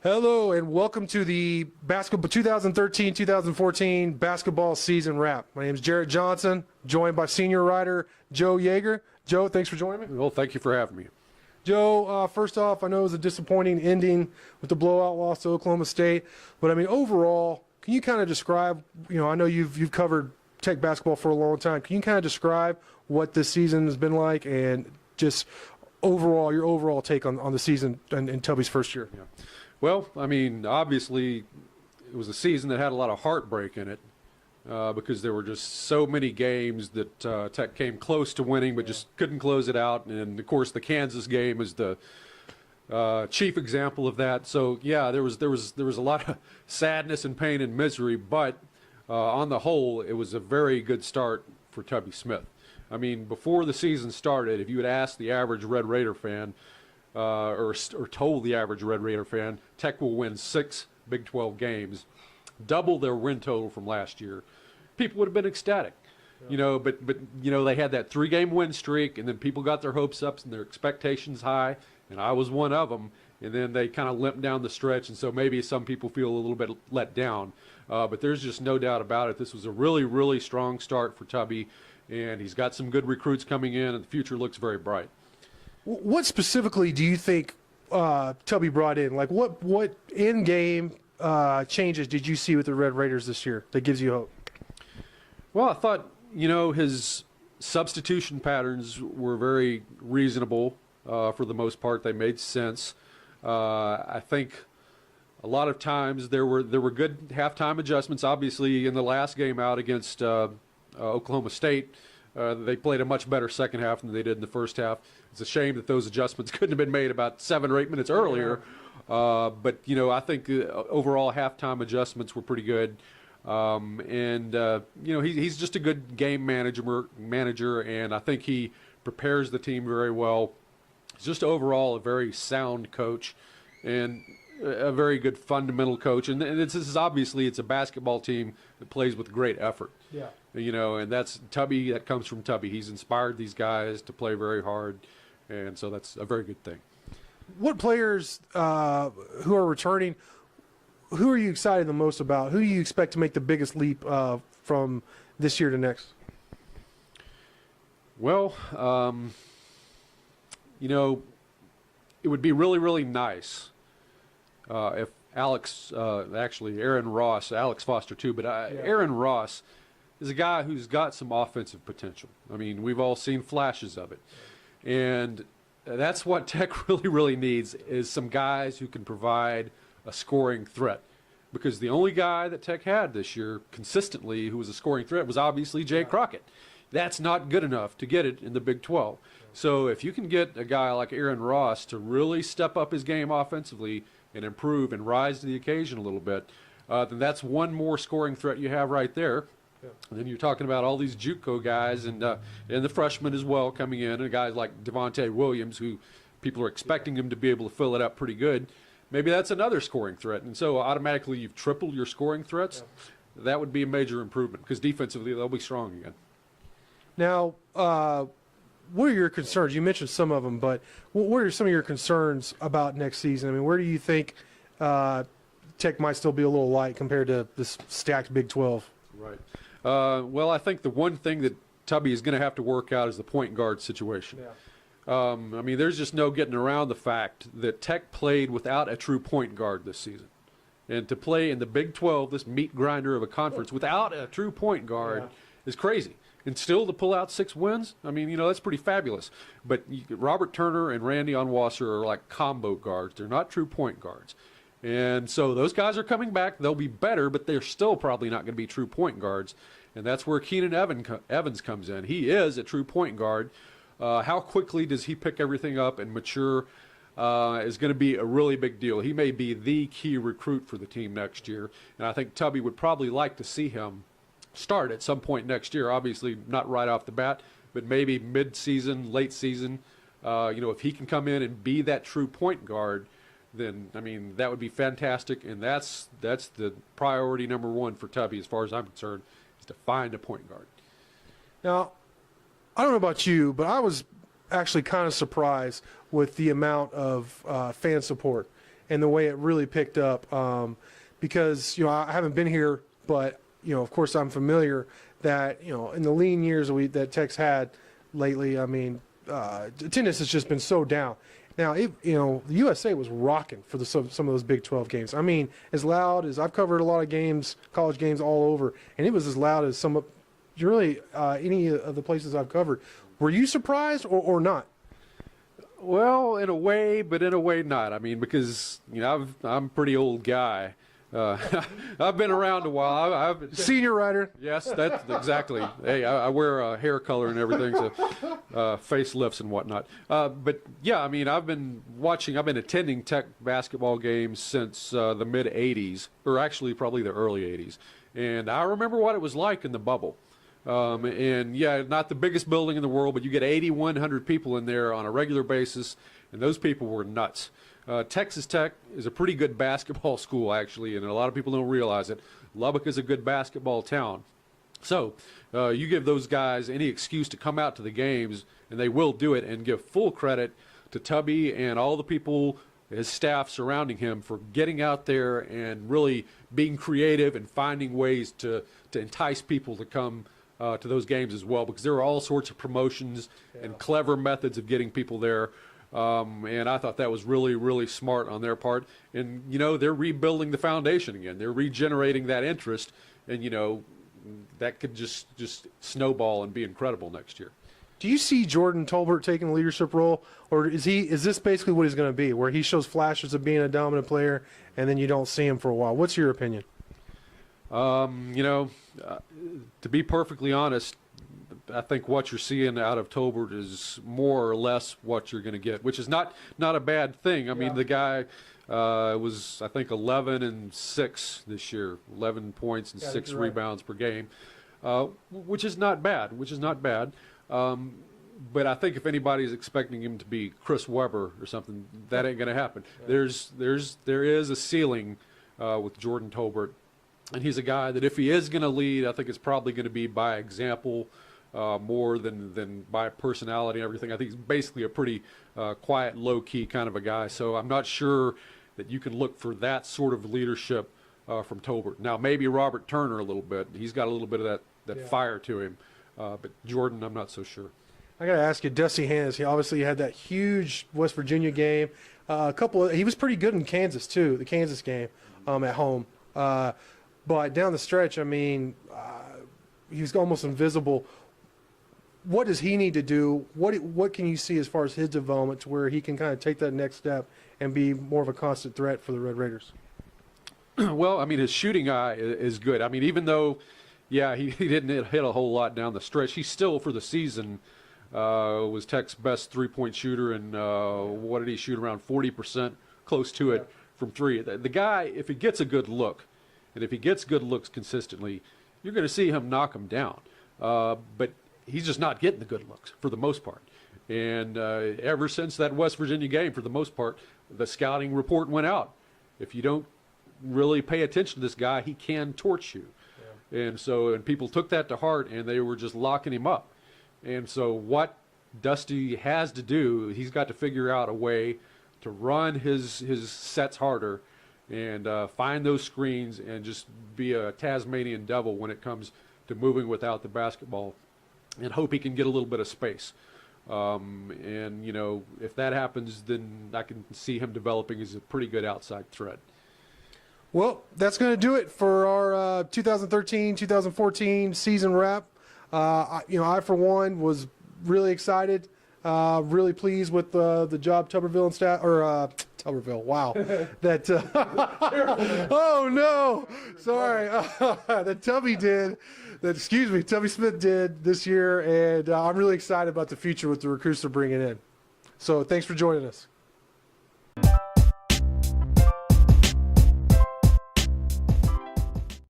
Hello and welcome to the basketball 2013-2014 basketball season wrap. My name is Jarret Johnson, joined by senior writer Joe Yeager. Joe, thanks for joining me. Well, thank you for having me. Joe, first off, I know it was a disappointing ending with the blowout loss to Oklahoma State, but I mean overall, can you kind of describe? I know you've covered Tech basketball for a long time. Can you kind of describe what this season has been like and just overall your overall take on the season in Tubby's first year? Yeah. Well, I mean, obviously, it was a season that had a lot of heartbreak in it because there were just so many games that Tech came close to winning but just couldn't close it out. And, of course, the Kansas game is the chief example of that. So, yeah, there was a lot of sadness and pain and misery, but on the whole, it was a very good start for Tubby Smith. I mean, before the season started, if you had asked the average Red Raider fan, or told the average Red Raider fan, Tech will win 6 Big 12 games, double their win total from last year, people would have been ecstatic. Yeah. But they had that 3-game win streak, and then people got their hopes up and their expectations high, and I was one of them. And then they kind of limped down the stretch, and so maybe some people feel a little bit let down. But there's just no doubt about it. This was a really, really strong start for Tubby, and he's got some good recruits coming in, and the future looks very bright. What specifically do you think Tubby brought in? Like what in-game changes did you see with the Red Raiders this year that gives you hope? Well, I thought, his substitution patterns were very reasonable for the most part. They made sense. I think a lot of times there were good halftime adjustments. Obviously, in the last game out against Oklahoma State, they played a much better second half than they did in the first half. It's a shame that those adjustments couldn't have been made about 7 or 8 minutes earlier. But I think overall halftime adjustments were pretty good. He's just a good game manager, and I think he prepares the team very well. He's just overall a very sound coach and a very good fundamental coach. And this is obviously it's a basketball team that plays with great effort. Yeah. And that's Tubby. That comes from Tubby. He's inspired these guys to play very hard, and so that's a very good thing. What players who are returning, who are you excited the most about? Who do you expect to make the biggest leap from this year to next? Well, it would be really, really nice if Alex Foster too, but Aaron Ross is a guy who's got some offensive potential. I mean, we've all seen flashes of it. And that's what Tech really, really needs is some guys who can provide a scoring threat. Because the only guy that Tech had this year consistently who was a scoring threat was obviously Jay Crockett. That's not good enough to get it in the Big 12. So if you can get a guy like Aaron Ross to really step up his game offensively and improve and rise to the occasion a little bit, then that's one more scoring threat you have right there. Yeah. And then you're talking about all these JUCO guys and the freshmen as well coming in, and guys like Devontae Williams, who people are expecting him to be able to fill it up pretty good. Maybe that's another scoring threat, and so automatically you've tripled your scoring threats. Yeah. That would be a major improvement because defensively they'll be strong again. Now, what are your concerns? You mentioned some of them, but what are some of your concerns about next season? I mean, where do you think Tech might still be a little light compared to this stacked Big 12? Right. Well, I think the one thing that Tubby is going to have to work out is the point guard situation. Yeah. I mean, there's just no getting around the fact that Tech played without a true point guard this season. And to play in the Big 12, this meat grinder of a conference, without a true point guard is crazy. And still to pull out 6 wins, I mean, that's pretty fabulous. But Robert Turner and Randy Onwasser are like combo guards. They're not true point guards. And so those guys are coming back. They'll be better, but they're still probably not going to be true point guards. And that's where Keenan Evans comes in. He is a true point guard. How quickly does he pick everything up and mature is going to be a really big deal. He may be the key recruit for the team next year. And I think Tubby would probably like to see him start at some point next year. Obviously not right off the bat, but maybe mid-season, late season. If he can come in and be that true point guard, then, I mean, that would be fantastic, and that's the priority number one for Tubby as far as I'm concerned, is to find a point guard. Now, I don't know about you, but I was actually kind of surprised with the amount of fan support and the way it really picked up. Because, I haven't been here, but, of course I'm familiar that, in the lean years that Tech's had lately, I mean, attendance has just been so down. Now, the USA was rocking for some of those Big 12 games. I mean, as loud as I've covered a lot of games, college games all over, and it was as loud as any of the places I've covered. Were you surprised or not? Well, in a way, but in a way not. I mean, because I'm a pretty old guy. I've been around a while. I've Senior writer. Yes, that's exactly. Hey, I wear hair color and everything, so facelifts and whatnot. But yeah, I mean, I've been attending Tech basketball games since the mid '80s, or actually probably the early '80s, and I remember what it was like in the bubble. And yeah, not the biggest building in the world, but you get 8,100 people in there on a regular basis, and those people were nuts. Texas Tech is a pretty good basketball school, actually, and a lot of people don't realize it. Lubbock is a good basketball town. So you give those guys any excuse to come out to the games, and they will do it, and give full credit to Tubby and all the people, his staff surrounding him, for getting out there and really being creative and finding ways to entice people to come to those games as well, because there are all sorts of promotions and clever methods of getting people there. And I thought that was really, really smart on their part. And, they're rebuilding the foundation again. They're regenerating that interest. And, that could just snowball and be incredible next year. Do you see Jordan Tolbert taking a leadership role, or is this basically what he's going to be, where he shows flashes of being a dominant player and then you don't see him for a while? What's your opinion? To be perfectly honest, I think what you're seeing out of Tolbert is more or less what you're going to get, which is not a bad thing. I mean, the guy was, I think, 11 and 6 this year, 11 points and 6 rebounds per game, which is not bad. But I think if anybody's expecting him to be Chris Webber or something, that ain't going to happen. Yeah. There is a ceiling with Jordan Tolbert, and he's a guy that if he is going to lead, I think it's probably going to be by example. More than by personality and everything. I think he's basically a pretty quiet, low-key kind of a guy. So I'm not sure that you can look for that sort of leadership from Tolbert. Now, maybe Robert Turner a little bit. He's got a little bit of that fire to him. But Jordan, I'm not so sure. I got to ask you, Dusty Hands, he obviously had that huge West Virginia game. He was pretty good in Kansas, too, the Kansas game at home. But down the stretch, I mean, he was almost invisible. What does he need to do? What can you see as far as his development to where he can kind of take that next step and be more of a constant threat for the Red Raiders? Well, I mean, his shooting eye is good. I mean, even though, he didn't hit a whole lot down the stretch, he still, for the season, was Tech's best three-point shooter, and what did he shoot? Around 40%, close to it from three. The guy, if he gets a good look, and if he gets good looks consistently, you're going to see him knock him down. But he's just not getting the good looks for the most part. And ever since that West Virginia game, for the most part, the scouting report went out. If you don't really pay attention to this guy, he can torch you. Yeah. And people took that to heart, and they were just locking him up. And so what Dusty has to do, he's got to figure out a way to run his sets harder and find those screens and just be a Tasmanian devil when it comes to moving without the basketball, and hope he can get a little bit of space. If that happens, then I can see him developing as a pretty good outside threat. Well, that's going to do it for our 2013-2014 season wrap. I, for one, was really excited, really pleased with the job Tuberville and staff, or Tuberville, wow. Oh, no, sorry, that Tubby Smith did this year, and I'm really excited about the future with the recruits they're bringing in. So thanks for joining us.